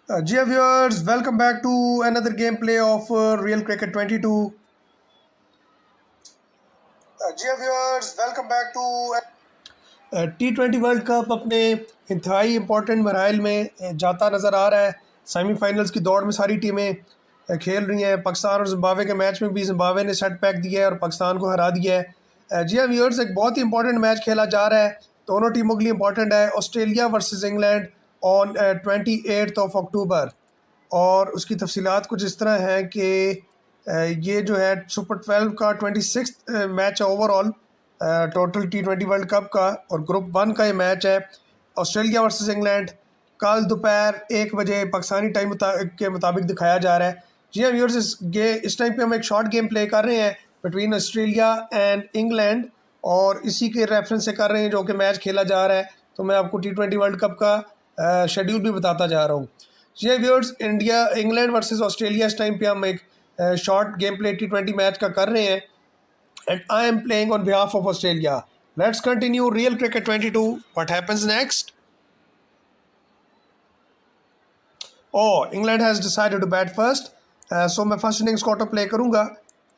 Dear viewers, welcome back to another gameplay of Real Cricket 22. Dear viewers, welcome back to T20 world cup अपने इंतहाई important मराइल में जाता नज़र आ रहा है। सेमीफाइनल्स की दौड़ में सारी टीमें खेल रही हैं। पाकिस्तान और जिम्बाब्वे के मैच में भी जिम्बाब्वे ने सेट पैक दिया है और पाकिस्तान को हरा दिया है। जी हाँ व्यूअर्स, एक बहुत ही इंपॉर्टेंट मैच खेला जा रहा है, दोनों टीमों के लिए इंपॉर्टेंट है। ऑस्ट्रेलिया वर्सेस इंग्लैंड ऑन 28 अक्टूबर, और उसकी तफसीलात कुछ इस तरह हैं कि ये जो है सुपर 12 का 26 मैच है overall total T20 world cup का, और ग्रुप 1 का ये मैच है ऑस्ट्रेलिया वर्सेस इंग्लैंड। कल दोपहर 1 बजे पाकिस्तानी टाइम के मुताबिक दिखाया जा रहा है। जी हाँ व्यूअर्स, इस टाइम पे हम एक शॉर्ट गेम प्ले कर रहे हैं बिटवीन ऑस्ट्रेलिया एंड इंग्लैंड, और इसी के रेफरेंस से कर रहे हैं जो कि मैच खेला जा रहा है। तो मैं आपको T20 वर्ल्ड कप का शेड्यूल भी बताता जा रहा हूँ। जी व्यूअर्स, इंग्लैंड वर्सेस ऑस्ट्रेलिया इस टाइम पे हम एक short game play T20 match का कर रहे हैं, and I am playing on behalf of Australia. Let's continue real cricket 22। What happens next? Oh, England has decided to bat first, so मैं first innings quarter play करूँगा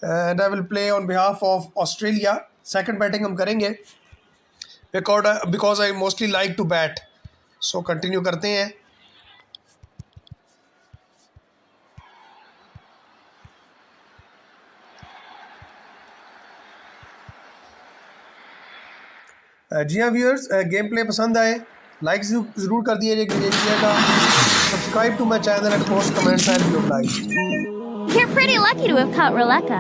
and I will play on behalf of Australia. Second batting हम करेंगे because I mostly like to bat. So continue करते हैं। जी हाँ viewers, game play पसंद आए like ज़रूर कर दीजिएगा। Subscribe to my channel and post comments and video like. You're pretty lucky to have caught Roleka.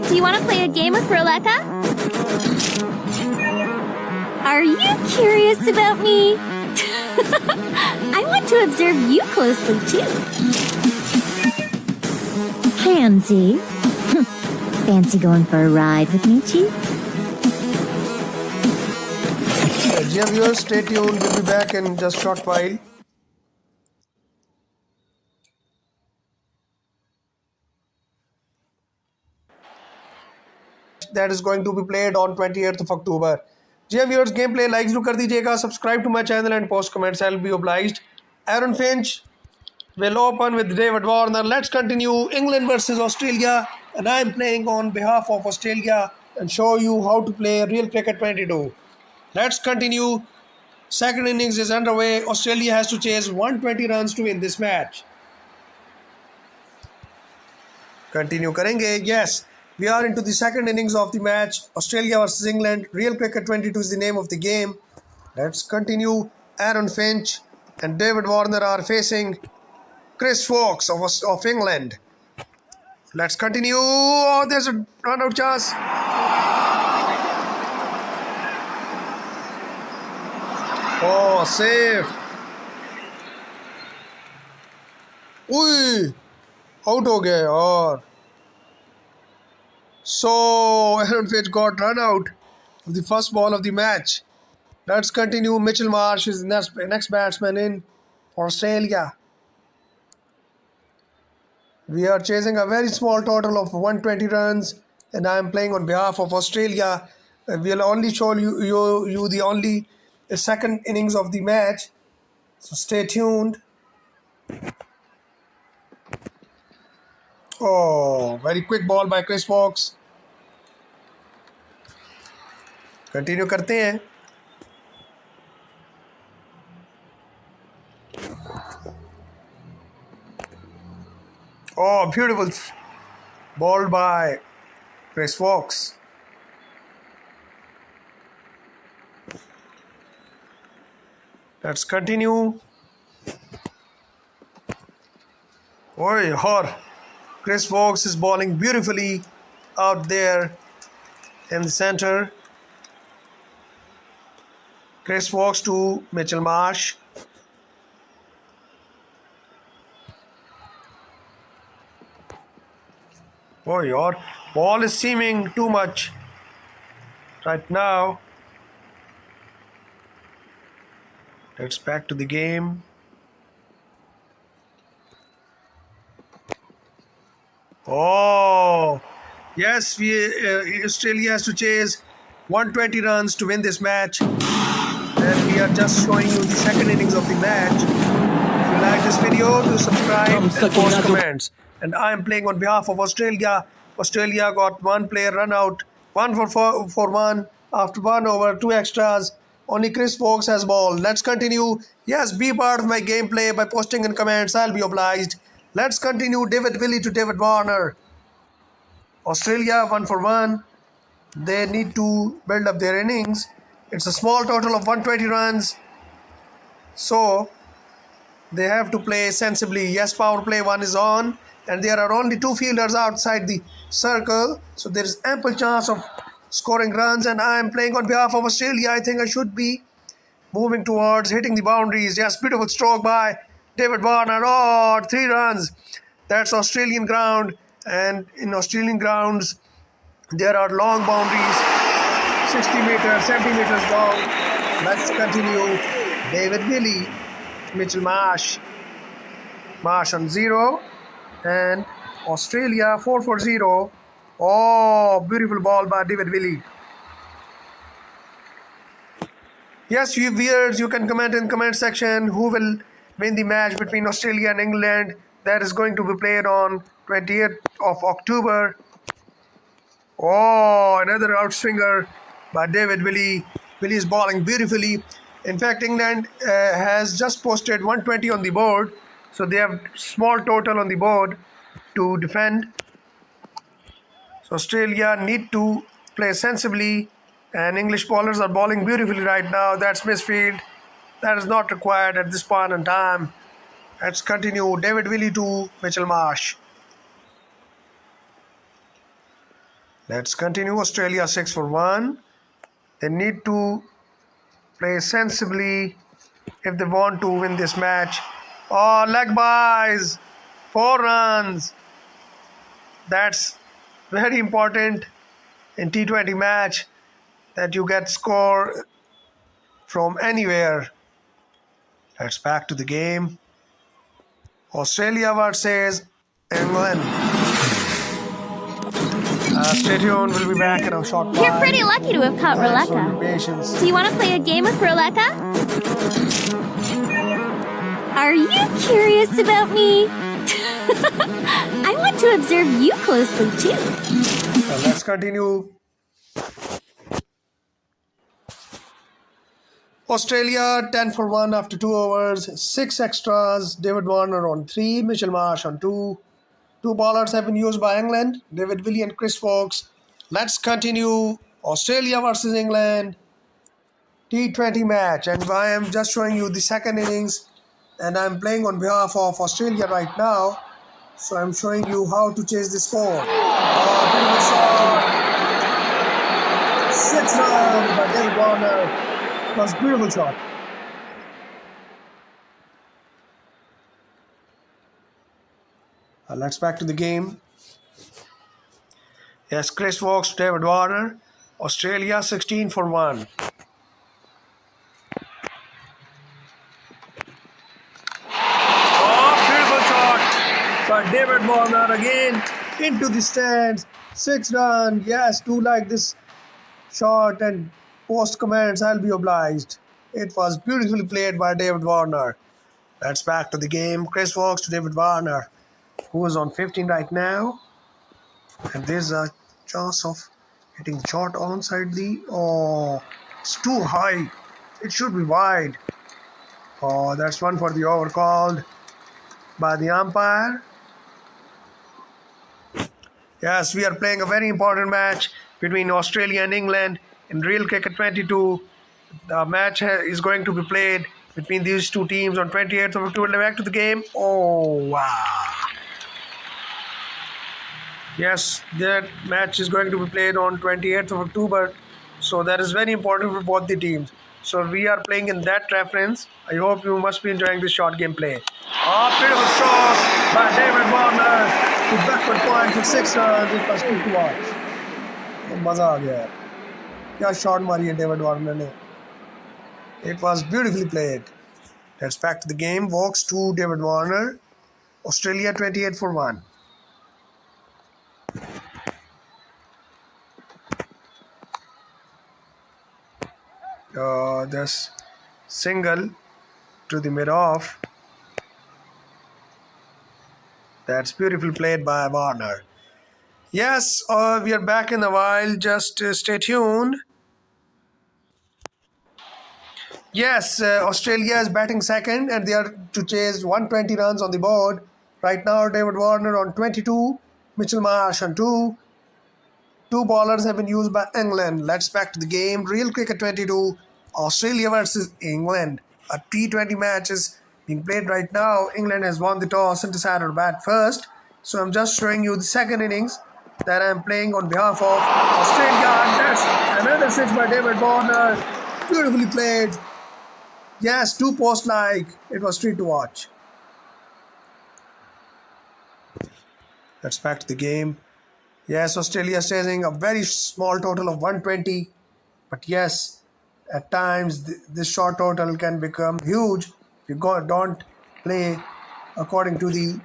Do you want to play a game with Roleka? Are you curious about me? I want to observe you closely too. Pansy. Fancy going for a ride with me, Chief? Dear viewers, stay tuned. We'll be back in just short while. That is going to be played on 28th of October. Dear viewers, gameplay like जरूर कर दीजिएगा, subscribe to my channel and post comments. I'll be obliged. Aaron Finch will open with David Warner. Let's continue. England versus Australia, and I'm playing on behalf of Australia and show you how to play real cricket 22. Let's continue. Second innings is underway. Australia has to chase 120 runs to win this match. Continue करेंगे. Yes, we are into the second innings of the match. Australia versus England. Real Cricket 22 is the name of the game. Let's continue. Aaron Finch and David Warner are facing Chris Fox of England. Let's continue. Oh, there's a run-out chance. Oh, safe. Ui, out हो गया यार. So Aaron Finch got run out of the first ball of the match. Let's continue. Mitchell Marsh is the next batsman in for Australia. We are chasing a very small total of 120 runs, and I am playing on behalf of Australia. We'll only show you the second innings of the match, so stay tuned. Oh, very quick ball by Chris Fox. Continue करते हैं. Oh, beautiful ball by Chris Fox. Let's continue. Oh, Chris Fox is bowling beautifully out there in the center. Chris Fox to Mitchell Marsh. Oh, your ball is seeming too much right now. Let's back to the game. Oh, yes, Australia has to chase 120 runs to win this match. And we are just showing you the second innings of the match. If you like this video, to subscribe and post comments. And I am playing on behalf of Australia. Australia got one player run out, 1 for 1 after 1 over 2 extras. Only Chris Fox has ball. Let's continue. Yes, be part of my gameplay by posting in comments. I'll be obliged. Let's continue. David Willey to David Warner. Australia 1 for 1. They need to build up their innings. It's a small total of 120 runs. So they have to play sensibly. Yes, power play 1 is on. And there are only 2 fielders outside the circle. So there is ample chance of scoring runs. And I am playing on behalf of Australia. I think I should be moving towards hitting the boundaries. Yes, beautiful stroke by David Warner. Oh, 3 runs. That's Australian ground. And in Australian grounds, there are long boundaries, 60 meters, 70 meters long. Let's continue. David Willey, Mitchell Marsh on 0, and Australia 4 for 0. Oh, beautiful ball by David Willey. Yes, you viewers, you can comment in comment section who will win the match between Australia and England. That is going to be played on 28th of October. Oh, another outswinger by David Willey. Willey is bowling beautifully. In fact, England has just posted 120 on the board. So they have small total on the board to defend. So Australia need to play sensibly. And English bowlers are bowling beautifully right now. That's misfield. That is not required at this point in time. Let's continue. David Willey to Mitchell Marsh. Let's continue. Australia 6 for 1. They need to play sensibly if they want to win this match. Oh, leg buys. 4 runs. That's very important in T20 match, that you get score from anywhere. Let's back to the game. Australia versus England. Stay tuned. We'll be back in a short while. You're pretty lucky to have caught Thanks for Roleka. your patience. Do you want to play a game with Roleka? Are you curious about me? I want to observe you closely too. Let's continue. Australia 10 for 1 after 2 overs, 6 extras. David Warner on 3, Mitchell Marsh on 2. 2 bowlers have been used by England, David Willey and Chris Fox. Let's continue. Australia versus England T20 match, and I am just showing you the second innings, and I'm playing on behalf of Australia right now. So I'm showing you how to chase the score. Beautiful shot. 6 runs by David Warner. It was a beautiful shot. Let's back to the game. Yes, Chris Fox, David Warner. Australia 16 for 1. Oh, beautiful shot by David Warner again into the stands. 6 runs. Yes, do like this shot and post comments. I'll be obliged. It was beautifully played by David Warner. Let's back to the game. Chris Fox to David Warner, who is on 15 right now. And there's a chance of hitting the shot onside the... Oh, it's too high. It should be wide. Oh, that's 1 for the over called by the umpire. Yes, we are playing a very important match between Australia and England in Real Cricket 22. The match is going to be played between these two teams on 28th of October. Back to the game. Oh, wow. Yes, that match is going to be played on 28th of October. So that is very important for both the teams. So we are playing in that reference. I hope you must be enjoying this short gameplay. Oh, beautiful shot by David Warner to backward point for 6 runs. It was good to watch. मजा आ गया यार. क्या shot मारी है David Warner ने. It was beautifully played. Let's back to the game. Walks to David Warner. Australia 28 for 1. This single to the mid-off. That's beautifully played by Warner. Yes, we are back in a while. Just stay tuned. Yes, Australia is batting second and they are to chase 120 runs on the board. Right now, David Warner on 22, Mitchell Marsh on 2. Two bowlers have been used by England. Let's back to the game. Real cricket 22, Australia versus England. A T20 match is being played right now. England has won the toss and decided to bat first. So I'm just showing you the second innings that I'm playing on behalf of Australia. And that's another six by David Warner. Beautifully played. Yes, two post-like. It was treat to watch. Let's back to the game. Yes, Australia is chasing a very small total of 120. But yes, at times this short total can become huge if you don't play according to the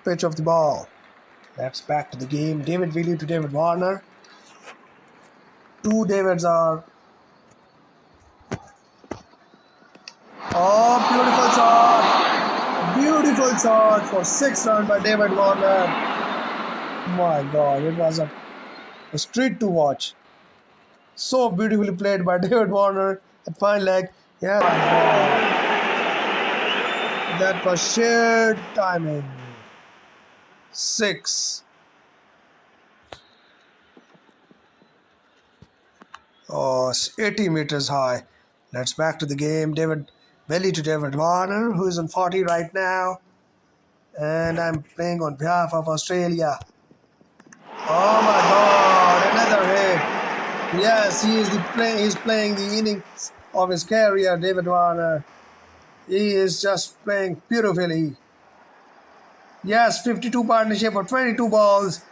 pitch of the ball. Let's back to the game. David Willey to David Warner. Two Davids are... Oh, beautiful shot! Beautiful shot for 6 runs by David Warner. My God, it was a treat to watch. So beautifully played by David Warner at fine leg. Yeah, my God. That was sheer timing. 6. Oh, 80 meters high. Let's back to the game. David Willey to David Warner, who is on 40 right now. And I'm playing on behalf of Australia. Oh my God, another hit. Yes, he's playing the innings of his career, David Warner. He is just playing beautifully. Yes, 52 partnership for 22 balls.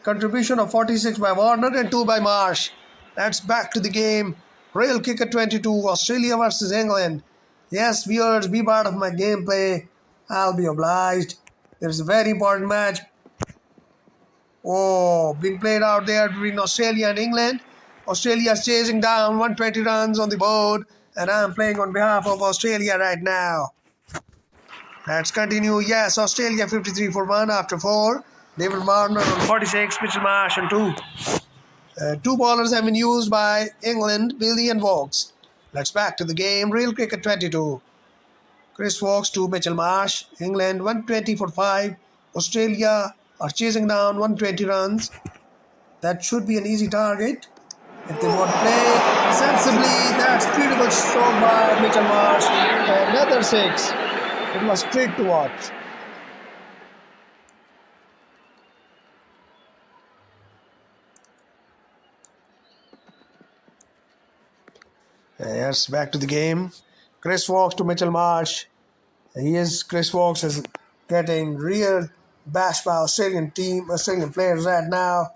Contribution of 46 by Warner and 2 by Marsh. That's back to the game. Real Cricket 22, Australia versus England. Yes, viewers, be part of my gameplay. I'll be obliged. There's a very important match. Oh, being played out there between Australia and England. Australia is chasing down 120 runs on the board. And I'm playing on behalf of Australia right now. Let's continue. Yes, Australia 53 for 1 after 4. David Warner on 46, Mitchell Marsh on 2. Two bowlers have been used by England, Willey and Vokes. Let's back to the game. Real Cricket 22. Chris Vokes to Mitchell Marsh. England 120 for 5. Australia are chasing down 120 runs. That should be an easy target. If they would play sensibly, that's beautiful stroke by Mitchell Marsh. Another 6. It was great to watch. Yes, back to the game. Chris Vokes to Mitchell Marsh. Chris Vokes is getting real bashed by Australian players right now.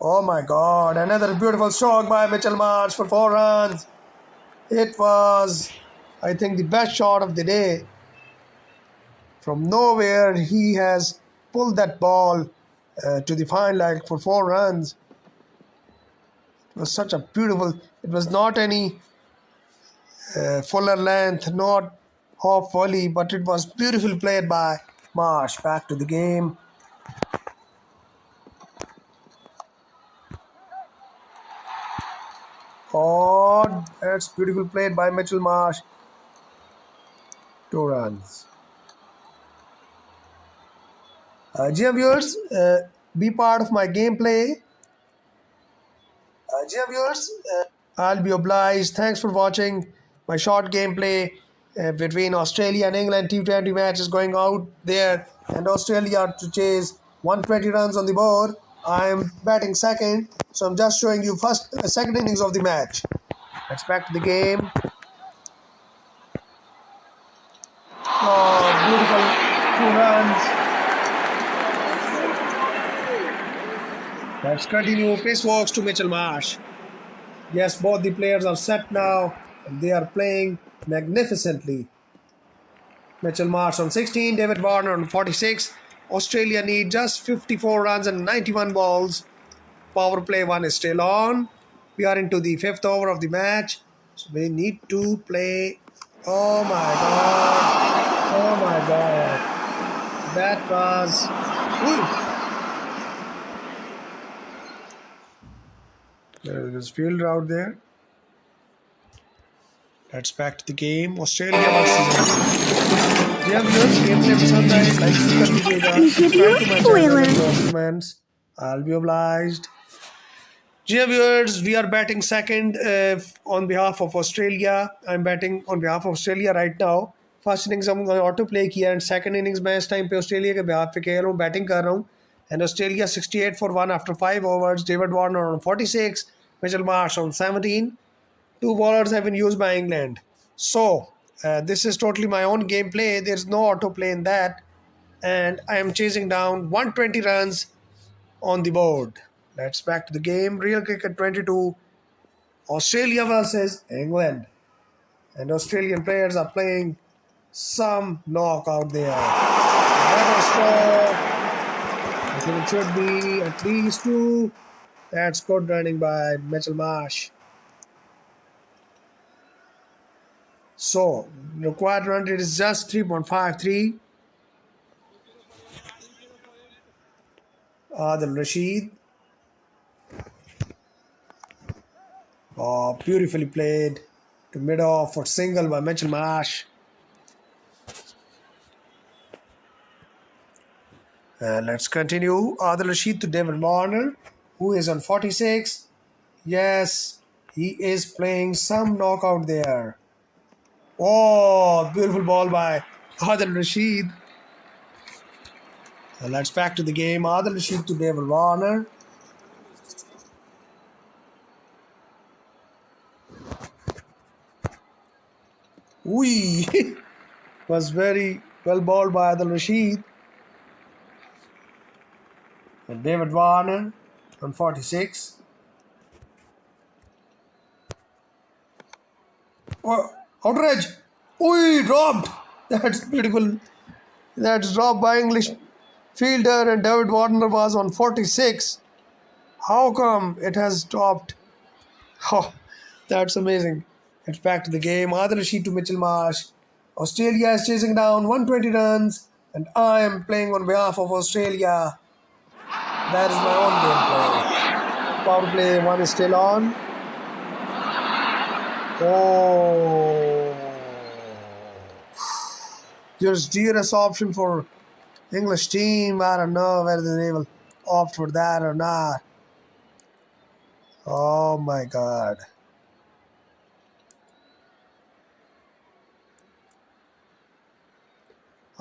Oh my God, another beautiful stroke by Mitchell Marsh for 4 runs. It was, I think, the best shot of the day. From nowhere, he has pulled that ball to the fine leg for 4 runs. It was such a beautiful, it was not any fuller length, not half volley, but it was beautifully played by Marsh. Back to the game. Oh, that's beautiful played by Mitchell Marsh. 2 runs. Dear viewers, be part of my gameplay. I'll be obliged. Thanks for watching my short gameplay between Australia and England. T20 match is going out there, and Australia to chase 120 runs on the board. I'm batting second, so I'm just showing you second innings of the match. Let's back to the game. Oh, beautiful 2 runs. Let's continue. Chris Vokes to Mitchell Marsh. Yes, both the players are set now, and they are playing magnificently. Mitchell Marsh on 16, David Warner on 46. Australia need just 54 runs and 91 balls. Power play 1 is still on. We are into the 5th over of the match. So we need to play. Oh my God. Oh my God. That was. Ooh. There is fielder out there. Let's back to the game. Australia versus. जी हाँ viewers game play पसंद आए like कर दीजिएगा Let me give you subscribe a to my spoiler. Channel and comments I'll be obliged. जी हाँ viewers, we are batting second on behalf of Australia. I'm batting on behalf of Australia right now. First innings हमने auto play किया and second innings मैं इस time पे Australia के behalf पे खेल रहा हूँ बैटिंग कर रहा हूँ and Australia 68 for 1 after 5 overs. David Warner on 46, Mitchell Marsh on 17. Two bowlers have been used by England. So this is totally my own gameplay. There's no autoplay in that. And I am chasing down 120 runs on the board. Let's back to the game. Real cricket 22. Australia versus England. And Australian players are playing some knockout there. Another stroke. I think it should be at least 2. That's good running by Mitchell Marsh. So, required run rate is just 3.53. Adil Rashid. Oh, beautifully played to mid-off for single by Mitchell Marsh. Let's continue. Adil Rashid to David Warner, who is on 46. Yes, he is playing some knockout there. Oh, beautiful ball by Adil Rashid. Let's back to the game. Adil Rashid to David Warner. Wee! Was very well balled by Adil Rashid. And David Warner on 46. Oh, outrage! Oi, dropped! That's beautiful. That's dropped by English fielder and David Warner was on 46. How come it has dropped? Oh, that's amazing. It's back to the game. Adil Rashid to Mitchell Marsh. Australia is chasing down 120 runs and I am playing on behalf of Australia. That is my own gameplay. Power play 1 is still on. Oh, there's DRS option for English team. I don't know whether they will opt for that or not. Oh my God.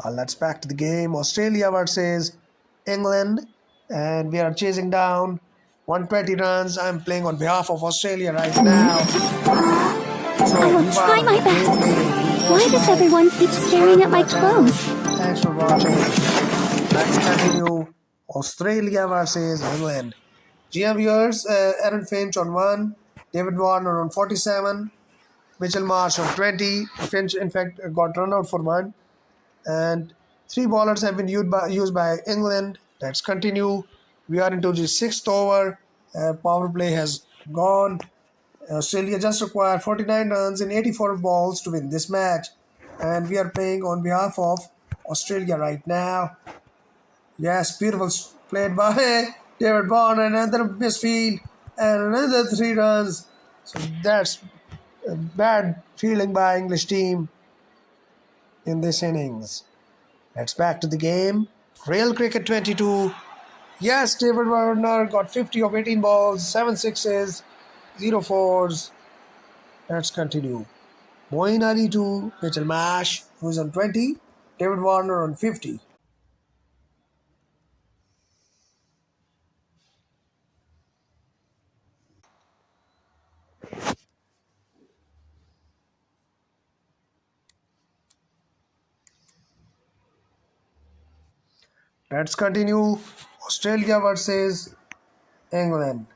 Let's back to the game. Australia versus England, and we are chasing down 120 runs. I'm playing on behalf of Australia right now. I will try my best. Why does everyone keep staring at my clothes? Thanks for watching. Let's continue. Australia versus England. GM viewers, Aaron Finch on 1, David Warner on 47, Mitchell Marsh on 20. Finch, in fact, got run out for 1. And 3 bowlers have been used by England. Let's continue. We are into the 6th over. Power play has gone. Australia just required 49 runs in 84 balls to win this match. And we are playing on behalf of Australia right now. Yes, beautiful played by David Warner, another misfield, and another 3 runs. So that's a bad fielding by English team in this innings. Let's back to the game. Real cricket 22. Yes, David Warner got 50 of 18 balls, 7 sixes, 0 fours. Let's continue. Moeen Ali to Mitchell Marsh, who's on 20. David Warner on 50. Let's continue. Australia versus England.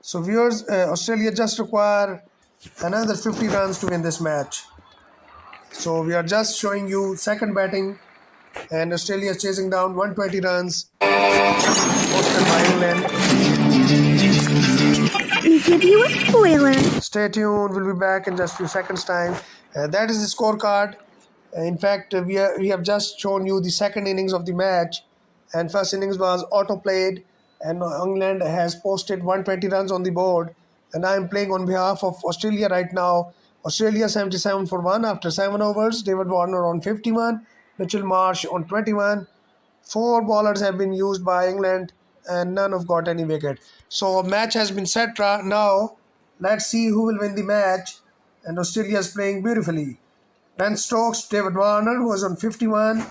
So viewers, Australia just require another 50 runs to win this match. So we are just showing you second batting and Australia is chasing down 120 runs. hosted by England. Let me give you a spoiler. Stay tuned, we'll be back in just a few seconds time. That is the scorecard. In fact, we have just shown you the second innings of the match, and first innings was auto-played, and England has posted 120 runs on the board, and I am playing on behalf of Australia right now. Australia 77 for 1 after 7 overs, David Warner on 51, Mitchell Marsh on 21. 4 bowlers have been used by England and none have got any wicket. So a match has been set now. Let's see who will win the match, and Australia is playing beautifully. Ben Stokes, David Warner, who was on 51.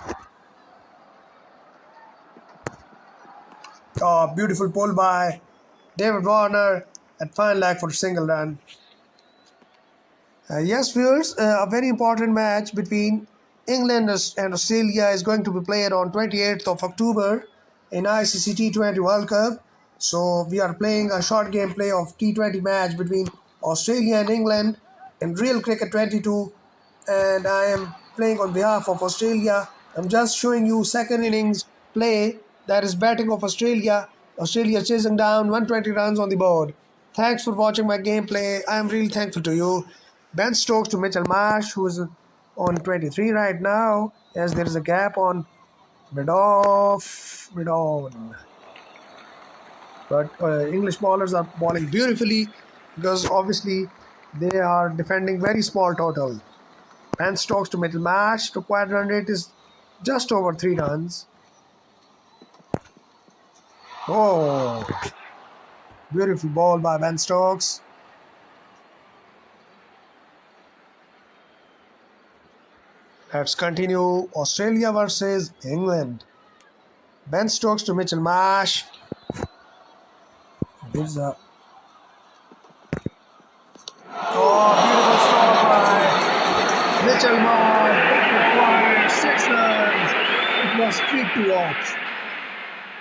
Oh, beautiful pull by David Warner at fine leg for a single run. Yes, viewers, a very important match between England and Australia is going to be played on 28th of October in ICC T20 World Cup. So we are playing a short gameplay of T20 match between Australia and England in Real Cricket 22, and I am playing on behalf of Australia. I'm just showing you second innings play, that is batting of Australia. Australia chasing down 120 runs on the board. Thanks for watching my gameplay. I am really thankful to you. Ben Stokes to Mitchell Marsh, who is on 23 right now, as there is a gap on mid-on. But English bowlers are bowling beautifully because obviously they are defending very small total. Ben Stokes to Mitchell Marsh, required run rate is just over 3 runs. Oh, beautiful ball by Ben Stokes. Let's continue. Australia versus England. Ben Stokes to Mitchell Marsh. There's a beautiful stop by Mitchell Marsh. Required 6 runs. It was treat to watch.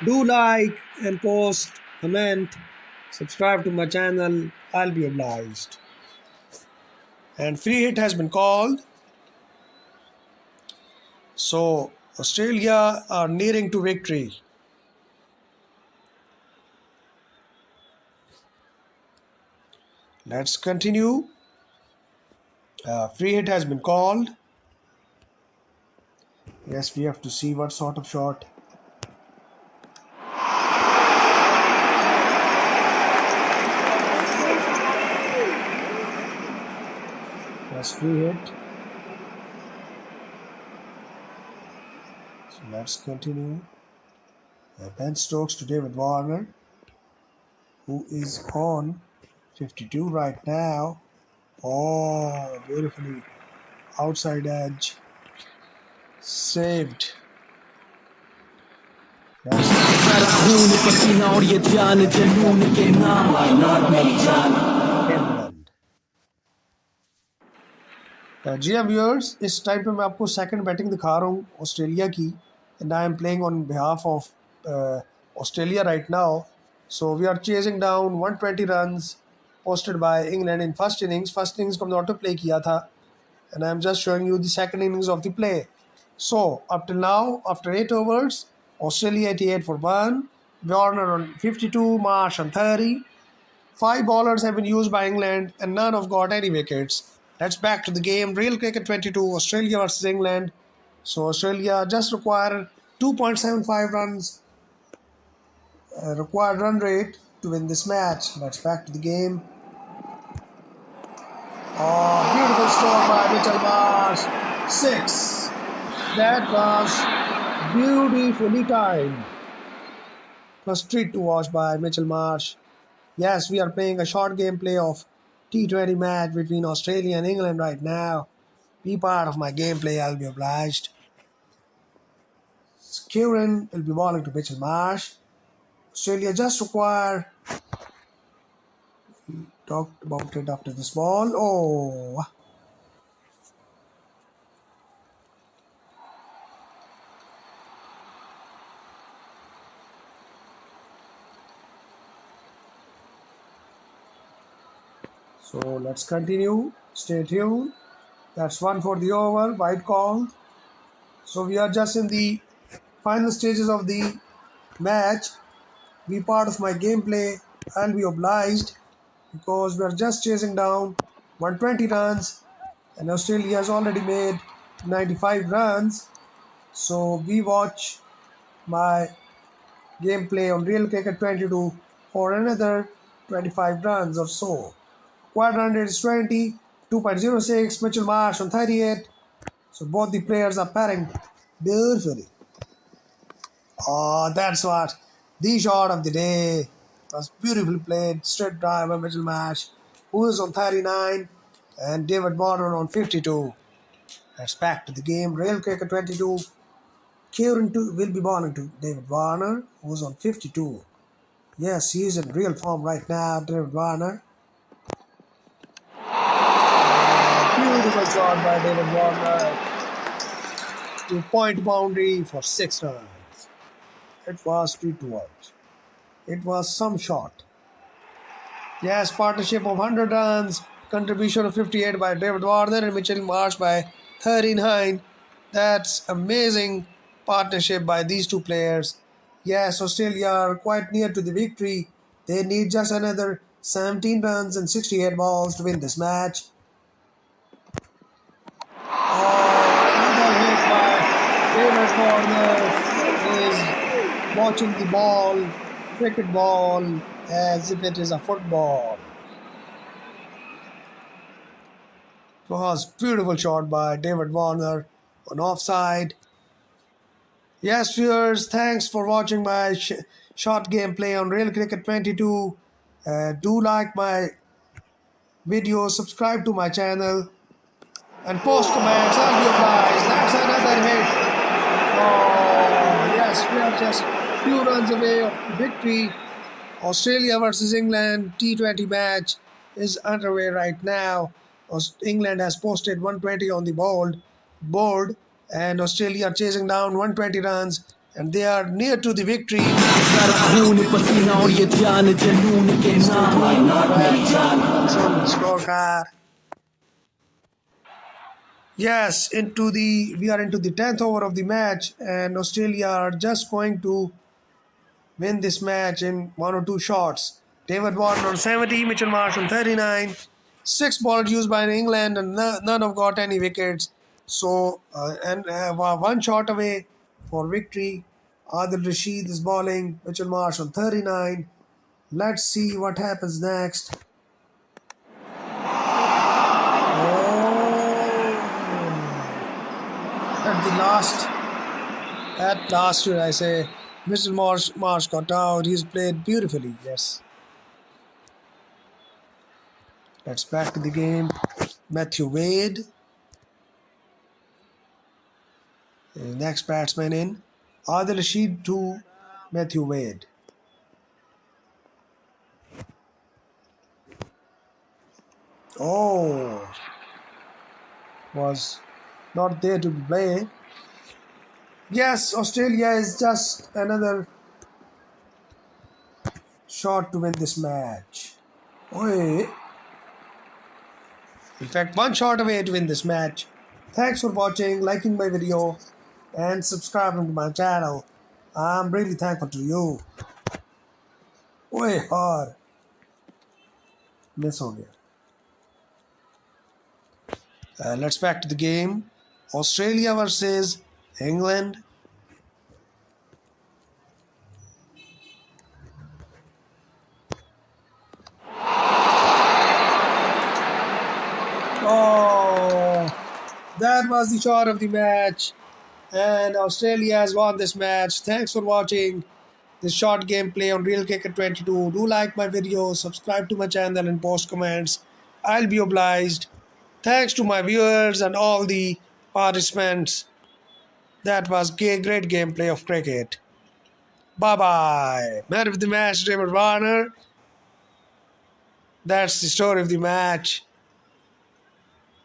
Do like and post, comment, subscribe to my channel. I'll be obliged. And free hit has been called. So Australia are nearing to victory. Let's continue. Free hit has been called. Yes, we have to see what sort of shot. That's free hit. So let's continue. Ben Stokes to David Warner, who is on 52 right now. Oh, beautifully. Outside edge. Saved. जी हाँ viewers, इस time पे मैं आपको second batting दिखा रहा हूँ Australia की, and I am playing on behalf of Australia right now. So we are chasing down 120 runs posted by England in first innings को हमने ऑटो प्ले किया था, and I am just showing you the second innings of the play. So up till now, after 8 overs, Australia 88 for 1, Warner on 52, Marsh on 30. 5 bowlers have been used by England and none have got any wickets. Let's back to the game. Real Cricket 22, Australia versus England. So Australia just require 2.75 runs required run rate to win this match. Let's back to the game. Oh, beautiful stroke by Mitchell Marsh. 6. That was beautifully timed. It was a treat to watch by Mitchell Marsh. Yes, we are playing a short gameplay of T20 match between Australia and England right now. Be part of my gameplay, I'll be obliged. Kieran will be bowling to Mitchell Marsh. Australia just require... Talked about it after this ball. Oh! So let's continue. Stay tuned. That's 1 for the over. Wide call. So we are just in the final stages of the match. be part of my gameplay, I'll be obliged, because we are just chasing down 120 runs and Australia has already made 95 runs. So we watch my gameplay on Real Cricket 22 for another 25 runs or so. Quadrant is 20, 2.06, Mitchell Marsh on 38. So both the players are pairing beautifully. Oh, that's what the shot of the day was beautifully played. Straight drive by Mitchell Marsh, who is on 39, and David Warner on 52. Let's back to the game. Real Cricket 22. Kieran will be bowling to David Warner, who's on 52. Yes, he is in real form right now, David Warner. Beautiful shot by David Warner to point boundary for 6 runs. It was sweet to watch. It was some shot. Yes, partnership of 100 runs, contribution of 58 by David Warner and Mitchell Marsh by 39. That's amazing partnership by these two players. Yes, Australia are quite near to the victory. They need just another 17 runs and 68 balls to win this match. Oh, another hit by David Warner is watching the ball, cricket ball, as if it is a football. It was beautiful shot by David Warner on offside. Yes, viewers, thanks for watching my short gameplay on Real Cricket 22. Do like my video, subscribe to my channel, and post comments. I'll be obliged. That's another hit. Oh, yes, we are just few runs away of the victory. Australia versus England T20 match is underway right now. England has posted 120 on the board, and Australia are chasing down 120 runs, and they are near to the victory. Scorecard. Yes, we are into the 10th over of the match, and Australia are just going to win this match in 1 or 2 shots. David Warner on 70, Mitchell Marsh on 39. 6 balls used by England, and none have got any wickets. So, 1 shot away for victory. Adil Rashid is bowling, Mitchell Marsh on 39. Let's see what happens next. At last, should I say, Mr. Marsh got out. He's played beautifully, yes. Let's back to the game. Matthew Wade. Next batsman in. Adil Rashid to Matthew Wade. Oh, was not there to play. Yes, Australia is just another shot to win this match. Oi. In fact, 1 shot away to win this match. Thanks for watching, liking my video, and subscribing to my channel. I'm really thankful to you. Oi, hard. Miss ho gaya. Let's back to the game. Australia versus England. Oh, that was the shot of the match, and Australia has won this match. Thanks for watching this short gameplay on Real Cricket 22. Do like my video, subscribe to my channel, and post comments. I'll be obliged. Thanks to my viewers and all the participants. That was great gameplay of cricket. Bye-bye. Man of the match, David Warner. That's the story of the match.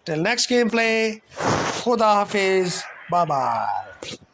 Till next gameplay, Khuda Hafiz. Bye-bye.